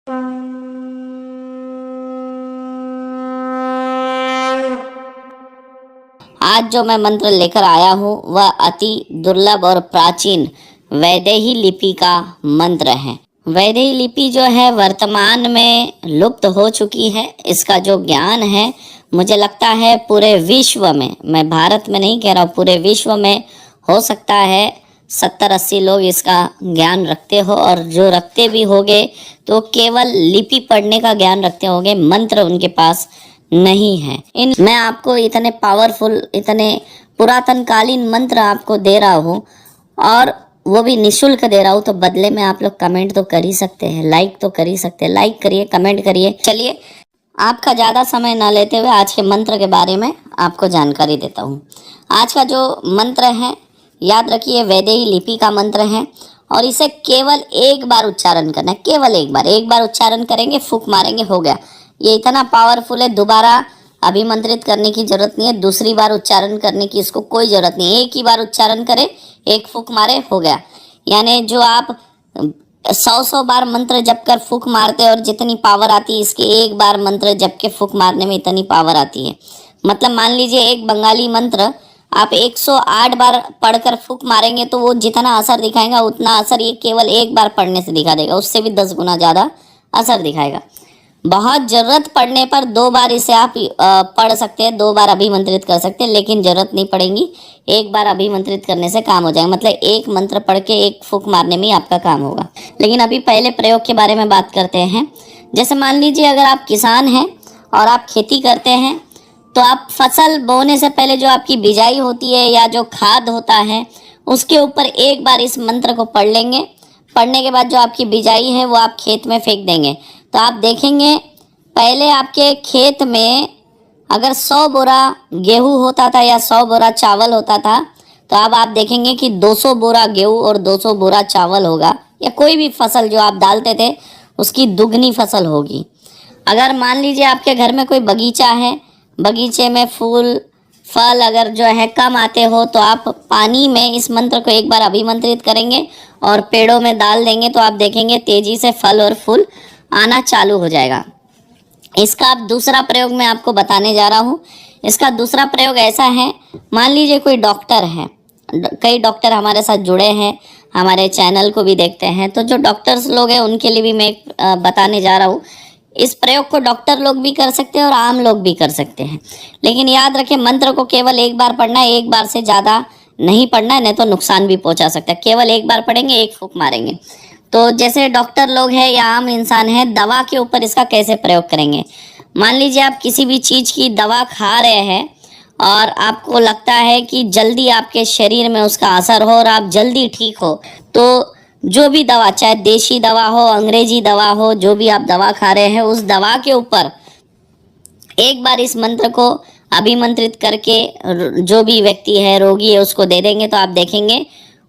आज जो मैं मंत्र लेकर आया हूँ वह अति दुर्लभ और प्राचीन वैदेही लिपि का मंत्र है। वैदेही लिपि जो है वर्तमान में लुप्त हो चुकी है। इसका जो ज्ञान है मुझे लगता है पूरे विश्व में, मैं भारत में नहीं कह रहा हूँ, पूरे विश्व में हो सकता है 70-80 लोग इसका ज्ञान रखते हो, और जो रखते भी होंगे तो केवल लिपि पढ़ने का ज्ञान रखते होंगे, मंत्र उनके पास नहीं है। मैं आपको इतने पावरफुल, इतने पुरातन कालीन मंत्र आपको दे रहा हूँ, और वो भी निशुल्क दे रहा हूँ, तो बदले में आप लोग कमेंट तो कर ही सकते हैं, लाइक तो कर ही सकते हैं। लाइक करिए, कमेंट करिए। चलिए, आपका ज़्यादा समय ना लेते हुए आज के मंत्र के बारे में आपको जानकारी देता हूँ। आज का जो मंत्र है, याद रखिए, वैदेही लिपि का मंत्र है, और इसे केवल एक बार उच्चारण करना है। केवल एक बार उच्चारण करेंगे, फूंक मारेंगे, हो गया। ये इतना पावरफुल है, दोबारा अभिमंत्रित करने की जरूरत नहीं है, दूसरी बार उच्चारण करने की इसको कोई जरूरत नहीं है। एक ही बार उच्चारण करें, एक फूंक मारे, हो गया। यानी जो आप 100 बार मंत्र जप कर फूंक मारते हैं और जितनी पावर आती है, इसके एक बार मंत्र जप के फूंक मारने में इतनी पावर आती है। मतलब मान लीजिए एक बंगाली मंत्र आप 108 बार पढ़कर फूंक मारेंगे तो वो जितना असर दिखाएगा उतना असर ये केवल एक बार पढ़ने से दिखा देगा, उससे भी 10 गुना ज़्यादा असर दिखाएगा। बहुत ज़रूरत पड़ने पर 2 बार इसे आप पढ़ सकते हैं, 2 बार अभिमंत्रित कर सकते हैं, लेकिन ज़रूरत नहीं पड़ेगी। एक बार अभिमंत्रित करने से काम हो जाएगा, मतलब एक मंत्र पढ़ के एक फूंक मारने में आपका काम होगा। लेकिन अभी पहले प्रयोग के बारे में बात करते हैं। जैसे मान लीजिए अगर आप किसान हैं और आप खेती करते हैं, तो आप फसल बोने से पहले जो आपकी बिजाई होती है या जो खाद होता है, उसके ऊपर एक बार इस मंत्र को पढ़ लेंगे। पढ़ने के बाद जो आपकी बिजाई है वो आप खेत में फेंक देंगे, तो आप देखेंगे पहले आपके खेत में अगर 100 बोरा गेहूँ होता था या 100 बोरा चावल होता था, तो अब आप देखेंगे कि 200 बोरा गेहूँ और 200 बोरा चावल होगा, या कोई भी फसल जो आप डालते थे उसकी दुगनी फसल होगी। अगर मान लीजिए आपके घर में कोई बगीचा है, बगीचे में फूल फल अगर जो है कम आते हो, तो आप पानी में इस मंत्र को एक बार अभिमंत्रित करेंगे और पेड़ों में डाल देंगे, तो आप देखेंगे तेजी से फल और फूल आना चालू हो जाएगा। इसका अब दूसरा प्रयोग मैं आपको बताने जा रहा हूँ। इसका दूसरा प्रयोग ऐसा है, मान लीजिए कोई डॉक्टर है, कई डॉक्टर हमारे साथ जुड़े हैं, हमारे चैनल को भी देखते हैं, तो जो डॉक्टर्स लोग हैं उनके लिए भी मैं बताने जा रहा हूँ। इस प्रयोग को डॉक्टर लोग भी कर सकते हैं और आम लोग भी कर सकते हैं, लेकिन याद रखें मंत्र को केवल एक बार पढ़ना है, एक बार से ज़्यादा नहीं पढ़ना है, नहीं तो नुकसान भी पहुंचा सकता है। केवल एक बार पढ़ेंगे, एक फूंक मारेंगे। तो जैसे डॉक्टर लोग हैं या आम इंसान हैं, दवा के ऊपर इसका कैसे प्रयोग करेंगे। मान लीजिए आप किसी भी चीज़ की दवा खा रहे हैं और आपको लगता है कि जल्दी आपके शरीर में उसका असर हो और आप जल्दी ठीक हो, तो जो भी दवा, चाहे देशी दवा हो, अंग्रेजी दवा हो, जो भी आप दवा खा रहे हैं, उस दवा के ऊपर एक बार इस मंत्र को अभिमंत्रित करके जो भी व्यक्ति है, रोगी है, उसको दे देंगे, तो आप देखेंगे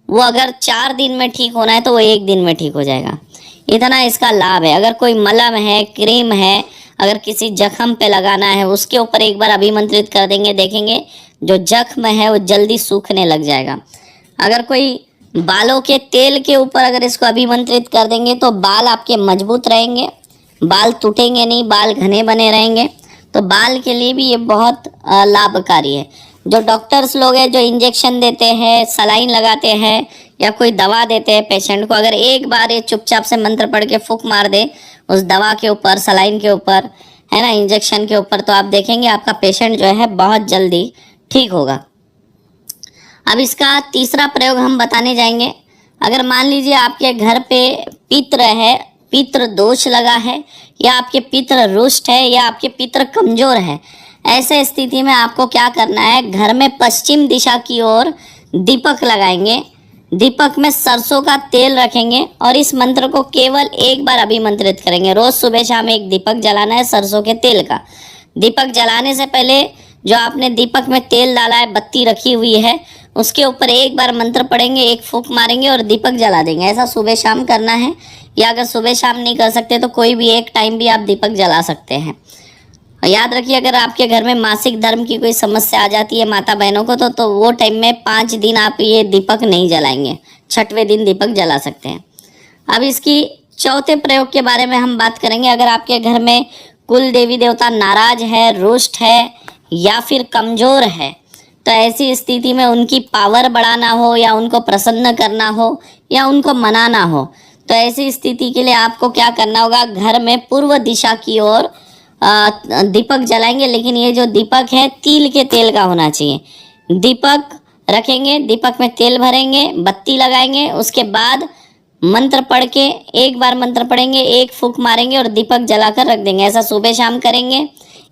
वो अगर 4 दिन में ठीक होना है तो वो 1 दिन में ठीक हो जाएगा। इतना इसका लाभ है। अगर कोई मलम है, क्रीम है, अगर किसी जख्म पे लगाना है, उसके ऊपर एक बार अभिमंत्रित कर देंगे, देखेंगे जो जख्म है वो जल्दी सूखने लग जाएगा। अगर कोई बालों के तेल के ऊपर अगर इसको अभिमंत्रित कर देंगे तो बाल आपके मजबूत रहेंगे, बाल टूटेंगे नहीं, बाल घने बने रहेंगे। तो बाल के लिए भी ये बहुत लाभकारी है। जो डॉक्टर्स लोग हैं जो इंजेक्शन देते हैं, सलाइन लगाते हैं या कोई दवा देते हैं पेशेंट को, अगर एक बार ये चुपचाप से मंत्र पढ़ के फूंक मार दे उस दवा के ऊपर, सलाइन के ऊपर, है ना, इंजेक्शन के ऊपर, तो आप देखेंगे आपका पेशेंट जो है बहुत जल्दी ठीक होगा। अब इसका तीसरा प्रयोग हम बताने जाएंगे। अगर मान लीजिए आपके घर पे पित्र है, पितृ दोष लगा है, या आपके पितृ रुष्ट है, या आपके पितृ कमजोर है, ऐसे स्थिति में आपको क्या करना है, घर में पश्चिम दिशा की ओर दीपक लगाएंगे, दीपक में सरसों का तेल रखेंगे और इस मंत्र को केवल एक बार अभिमंत्रित करेंगे। रोज सुबह शाम एक दीपक जलाना है सरसों के तेल का। दीपक जलाने से पहले जो आपने दीपक में तेल डाला है, बत्ती रखी हुई है, उसके ऊपर एक बार मंत्र पढ़ेंगे, एक फूंक मारेंगे और दीपक जला देंगे। ऐसा सुबह शाम करना है, या अगर सुबह शाम नहीं कर सकते तो कोई भी एक टाइम भी आप दीपक जला सकते हैं। और याद रखिए अगर आपके घर में मासिक धर्म की कोई समस्या आ जाती है माता बहनों को, तो वो टाइम में 5 दिन आप ये दीपक नहीं जलाएंगे, 6वें दिन दीपक जला सकते हैं। अब इसकी चौथे प्रयोग के बारे में हम बात करेंगे। अगर आपके घर में कुल देवी देवता नाराज है, रुष्ट है या फिर कमजोर है, तो ऐसी स्थिति में उनकी पावर बढ़ाना हो या उनको प्रसन्न करना हो या उनको मनाना हो, तो ऐसी स्थिति के लिए आपको क्या करना होगा, घर में पूर्व दिशा की ओर दीपक जलाएंगे। लेकिन ये जो दीपक है तिल के तेल का होना चाहिए। दीपक रखेंगे, दीपक में तेल भरेंगे, बत्ती लगाएंगे, उसके बाद मंत्र पढ़ के एक बार मंत्र पढ़ेंगे, एक फूंक मारेंगे और दीपक जलाकर रख देंगे। ऐसा सुबह शाम करेंगे,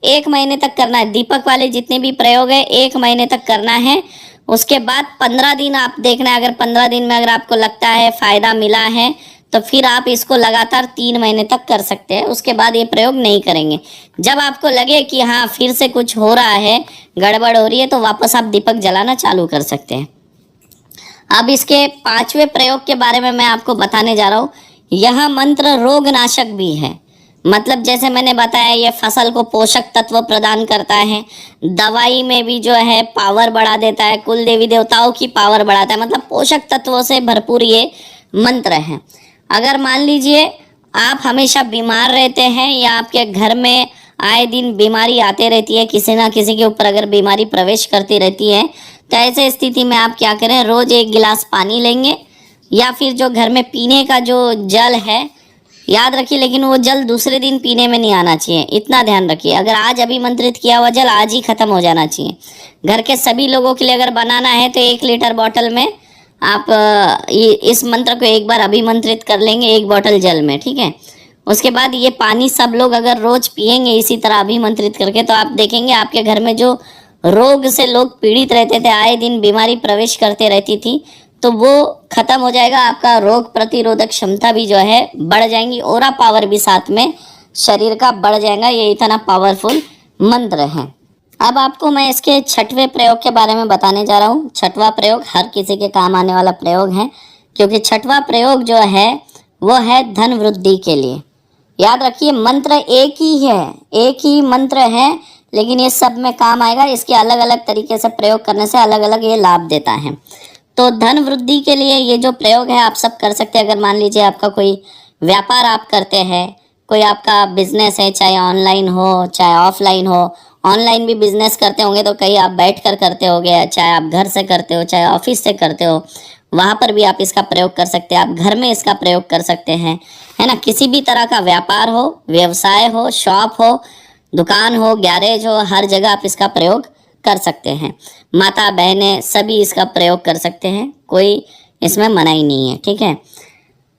1 महीने तक करना है। दीपक वाले जितने भी प्रयोग है 1 महीने तक करना है। उसके बाद 15 दिन आप देखना है। अगर 15 दिन में अगर आपको लगता है फायदा मिला है तो फिर आप इसको लगातार 3 महीने तक कर सकते हैं। उसके बाद ये प्रयोग नहीं करेंगे। जब आपको लगे कि हाँ फिर से कुछ हो रहा है, गड़बड़ हो रही है, तो वापस आप दीपक जलाना चालू कर सकते हैं। अब इसके 5वें प्रयोग के बारे में मैं आपको बताने जा रहा हूँ। यह मंत्र रोगनाशक भी है। मतलब जैसे मैंने बताया, ये फसल को पोषक तत्व प्रदान करता है, दवाई में भी जो है पावर बढ़ा देता है, कुल देवी देवताओं की पावर बढ़ाता है। मतलब पोषक तत्वों से भरपूर ये मंत्र है। अगर मान लीजिए आप हमेशा बीमार रहते हैं या आपके घर में आए दिन बीमारी आते रहती है, किसी ना किसी के ऊपर अगर बीमारी प्रवेश करती रहती है, तो ऐसे स्थिति में आप क्या करें, रोज 1 गिलास पानी लेंगे या फिर जो घर में पीने का जो जल है, याद रखिए, लेकिन वो जल दूसरे दिन पीने में नहीं आना चाहिए, इतना ध्यान रखिए। अगर आज अभिमंत्रित किया हुआ जल आज ही खत्म हो जाना चाहिए। घर के सभी लोगों के लिए अगर बनाना है तो 1 लीटर बॉटल में आप इस मंत्र को एक बार अभिमंत्रित कर लेंगे 1 बॉटल जल में, ठीक है। उसके बाद ये पानी सब लोग अगर रोज पिएंगे इसी तरह अभिमंत्रित करके, तो आप देखेंगे आपके घर में जो रोग से लोग पीड़ित रहते थे, आए दिन बीमारी प्रवेश करते रहती थी, तो वो खत्म हो जाएगा। आपका रोग प्रतिरोधक क्षमता भी जो है बढ़ जाएंगी, ओरा पावर भी साथ में शरीर का बढ़ जाएगा। ये इतना पावरफुल मंत्र है। अब आपको मैं इसके 6वें प्रयोग के बारे में बताने जा रहा हूँ। 6वां प्रयोग हर किसी के काम आने वाला प्रयोग है, क्योंकि 6वां प्रयोग जो है वो है धन वृद्धि के लिए। याद रखिए, मंत्र एक ही है, एक ही मंत्र है, लेकिन ये सब में काम आएगा। इसके अलग अलग तरीके से प्रयोग करने से अलग अलग ये लाभ देता है। तो धन वृद्धि के लिए ये जो प्रयोग है आप सब कर सकते हैं। अगर मान लीजिए आपका कोई व्यापार आप करते हैं, कोई आपका बिजनेस है, चाहे ऑनलाइन हो चाहे ऑफलाइन हो, ऑनलाइन भी बिजनेस करते होंगे तो कहीं आप बैठ कर करते होंगे, चाहे आप घर से करते हो चाहे ऑफिस से करते हो, वहाँ पर भी आप इसका प्रयोग कर सकते हैं। आप घर में इसका प्रयोग कर सकते हैं, है ना। किसी भी तरह का व्यापार हो, व्यवसाय हो, शॉप हो, दुकान हो, गैरेज हो, हर जगह आप इसका प्रयोग कर सकते हैं। माता बहनें सभी इसका प्रयोग कर सकते हैं, कोई इसमें मनाही नहीं है, ठीक है।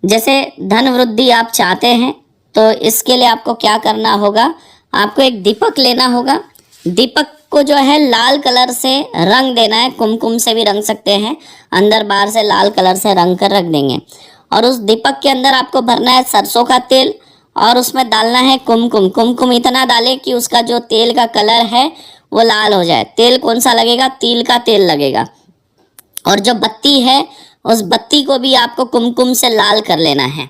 जैसे धन वृद्धि आप चाहते हैं तो इसके लिए आपको क्या करना होगा, आपको एक दीपक लेना होगा। दीपक को जो है लाल कलर से रंग देना है, कुमकुम से भी रंग सकते हैं, अंदर बाहर से लाल कलर से रंग कर रख देंगे। और उस दीपक के अंदर आपको भरना है सरसों का तेल और उसमें डालना है कुमकुम। कुमकुम इतना डालें कि उसका जो तेल का कलर है वो लाल हो जाए। तेल कौन सा लगेगा, तिल का तेल लगेगा। और जो बत्ती है उस बत्ती को भी आपको कुमकुम से लाल कर लेना है।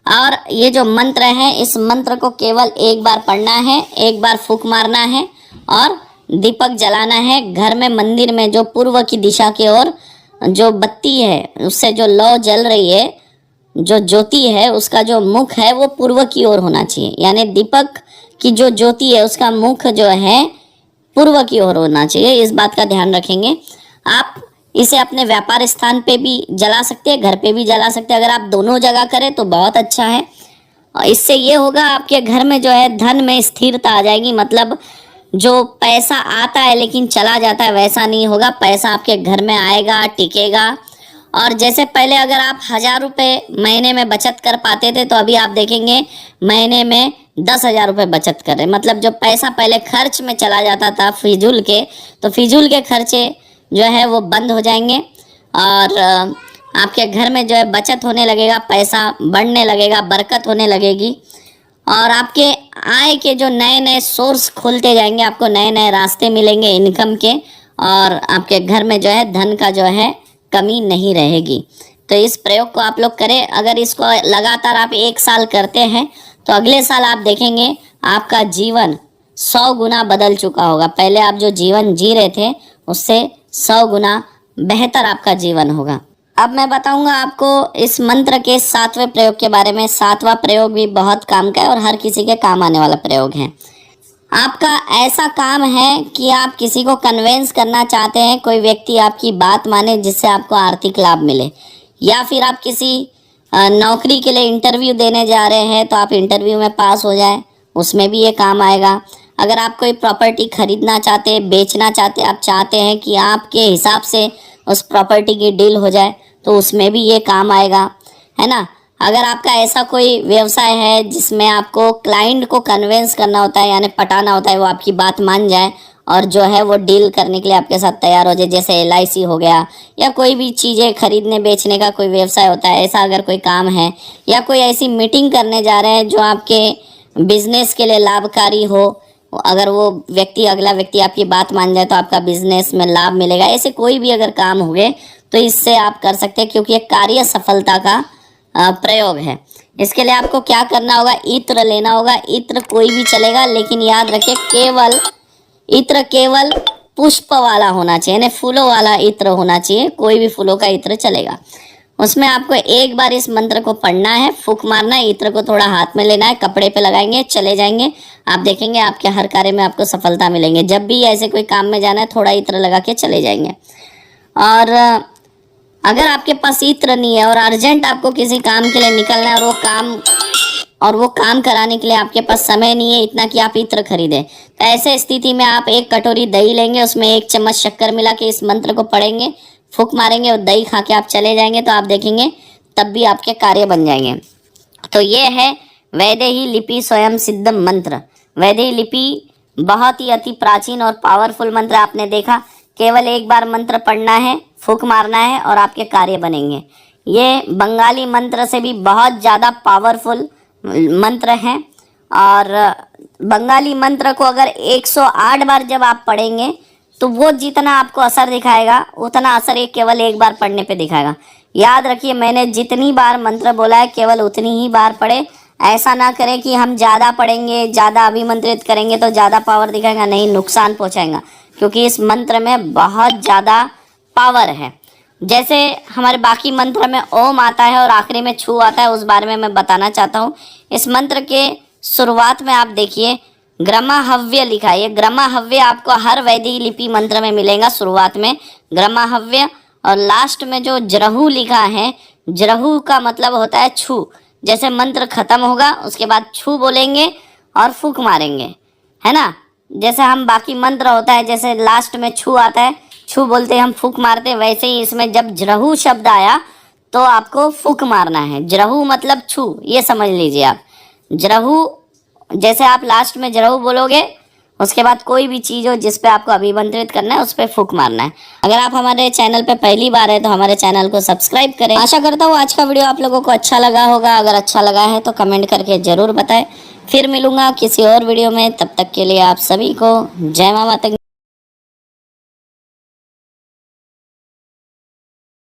और ये जो मंत्र है, इस मंत्र को केवल एक बार पढ़ना है, एक बार फूंक मारना है और दीपक जलाना है। घर में मंदिर में जो पूर्व की दिशा की ओर जो बत्ती है उससे जो लौ जल रही है, जो ज्योति है उसका जो मुख है वो पूर्व की ओर होना चाहिए। यानी दीपक की जो ज्योति है उसका मुख जो है पूर्व की ओर होना चाहिए। इस बात का ध्यान रखेंगे। आप इसे अपने व्यापार स्थान पे भी जला सकते हैं, घर पे भी जला सकते हैं। अगर आप दोनों जगह करें तो बहुत अच्छा है। और इससे ये होगा आपके घर में जो है धन में स्थिरता आ जाएगी। मतलब जो पैसा आता है लेकिन चला जाता है वैसा नहीं होगा। पैसा आपके घर में आएगा, टिकेगा। और जैसे पहले अगर आप 1000 रुपये महीने में बचत कर पाते थे, तो अभी आप देखेंगे महीने में 10,000 रुपये बचत कर रहे। मतलब जो पैसा पहले खर्च में चला जाता था फिजूल के, तो फिजूल के खर्चे जो है वो बंद हो जाएंगे और आपके घर में जो है बचत होने लगेगा, पैसा बढ़ने लगेगा, बरकत होने लगेगी। और आपके आय के जो नए नए सोर्स खुलते जाएंगे, आपको नए नए रास्ते मिलेंगे इनकम के, और आपके घर में जो है धन का जो है कमी नहीं रहेगी। तो इस प्रयोग को आप लोग करें। अगर इसको लगातार आप 1 साल करते हैं तो अगले साल आप देखेंगे आपका जीवन 100 गुना बदल चुका होगा। पहले आप जो जीवन जी रहे थे उससे 100 गुना बेहतर आपका जीवन होगा। अब मैं बताऊंगा आपको इस मंत्र के 7वें प्रयोग के बारे में। 7वां प्रयोग भी बहुत काम का है और हर किसी के काम आने वाला प्रयोग है। आपका ऐसा काम है कि आप किसी को कन्वेंस करना चाहते हैं, कोई व्यक्ति आपकी बात माने जिससे आपको आर्थिक लाभ मिले, या फिर आप किसी नौकरी के लिए इंटरव्यू देने जा रहे हैं तो आप इंटरव्यू में पास हो जाए, उसमें भी ये काम आएगा। अगर आप कोई प्रॉपर्टी खरीदना चाहते हैं, बेचना चाहते हैं, आप चाहते हैं कि आपके हिसाब से उस प्रॉपर्टी की डील हो जाए, तो उसमें भी ये काम आएगा, है ना। अगर आपका ऐसा कोई व्यवसाय है जिसमें आपको क्लाइंट को कन्वेंस करना होता है, यानी पटाना होता है, वो आपकी बात मान जाए और जो है वो डील करने के लिए आपके साथ तैयार हो जाए, जैसे LIC हो गया, या कोई भी चीज़ें खरीदने बेचने का कोई व्यवसाय होता है, ऐसा अगर कोई काम है, या कोई ऐसी मीटिंग करने जा रहे हैं जो आपके बिजनेस के लिए लाभकारी हो, अगर वो व्यक्ति, अगला व्यक्ति आपकी बात मान जाए तो आपका बिजनेस में लाभ मिलेगा। ऐसे कोई भी अगर काम हुए तो इससे आप कर सकते हैं, क्योंकि ये कार्य सफलता का प्रयोग है। इसके लिए आपको क्या करना होगा, इत्र लेना होगा। इत्र कोई भी चलेगा, लेकिन याद रखिए इत्र केवल पुष्प वाला होना चाहिए, यानी फूलों वाला इत्र होना चाहिए। कोई भी फूलों का इत्र चलेगा। उसमें आपको एक बार इस मंत्र को पढ़ना है, फूंक मारना है, इत्र को थोड़ा हाथ में लेना है, कपड़े पे लगाएंगे, चले जाएंगे। आप देखेंगे आपके हर कार्य में आपको सफलता मिलेंगे। जब भी ऐसे कोई काम में जाना है, थोड़ा इत्र लगा के चले जाएंगे। और अगर आपके पास इत्र नहीं है और अर्जेंट आपको किसी काम के लिए निकलना है और वो काम कराने के लिए आपके पास समय नहीं है इतना कि आप इत्र खरीदें, तो ऐसे स्थिति में आप 1 कटोरी दही लेंगे, उसमें 1 चम्मच शक्कर मिला के इस मंत्र को पढ़ेंगे, फूंक मारेंगे और दही खा के आप चले जाएंगे, तो आप देखेंगे तब भी आपके कार्य बन जाएंगे। तो ये है वैदेही लिपि स्वयं सिद्ध मंत्र। वैदेही लिपि बहुत ही अति प्राचीन और पावरफुल मंत्र। आपने देखा, केवल एक बार मंत्र पढ़ना है, फूंक मारना है और आपके कार्य बनेंगे। ये बंगाली मंत्र से भी बहुत ज़्यादा पावरफुल मंत्र हैं। और बंगाली मंत्र को अगर 108 बार जब आप पढ़ेंगे तो वो जितना आपको असर दिखाएगा उतना असर ये केवल एक बार पढ़ने पे दिखाएगा। याद रखिए, मैंने जितनी बार मंत्र बोला है केवल उतनी ही बार पढ़े। ऐसा ना करें कि हम ज़्यादा पढ़ेंगे, ज़्यादा अभिमंत्रित करेंगे तो ज़्यादा पावर दिखाएगा, नहीं, नुकसान पहुँचाएगा, क्योंकि इस मंत्र में बहुत ज़्यादा पावर है। जैसे हमारे बाकी मंत्र में ओम आता है और आखिरी में छू आता है, उस बारे में मैं बताना चाहता हूँ। इस मंत्र के शुरुआत में आप देखिए ग्रमाहव्य लिखा है। ये ग्रमाहव्य आपको हर वैदिक लिपि मंत्र में मिलेगा। शुरुआत में ग्रमाहव्य और लास्ट में जो जरहू लिखा है, जरहू का मतलब होता है छू। जैसे मंत्र खत्म होगा उसके बाद छू बोलेंगे और फूंक मारेंगे, है ना। जैसे हम बाकी मंत्र होता है, जैसे लास्ट में छू आता है, छू बोलते हैं हम, फूंक मारते हैं, वैसे ही इसमें जब जरहू शब्द आया तो आपको फूंक मारना है। जरहू मतलब छू, ये समझ लीजिए आप। जरहू, जैसे आप लास्ट में जरहू बोलोगे, उसके बाद कोई भी चीज़ हो जिस पे आपको अभिमंत्रित करना है उस पर फूंक मारना है। अगर आप हमारे चैनल पे पहली बार है तो हमारे चैनल को सब्सक्राइब करें। आशा करता हूँ आज का वीडियो आप लोगों को अच्छा लगा होगा। अगर अच्छा लगा है तो कमेंट करके ज़रूर बताएं। फिर मिलूंगा किसी और वीडियो में, तब तक के लिए आप सभी को जय मां माता।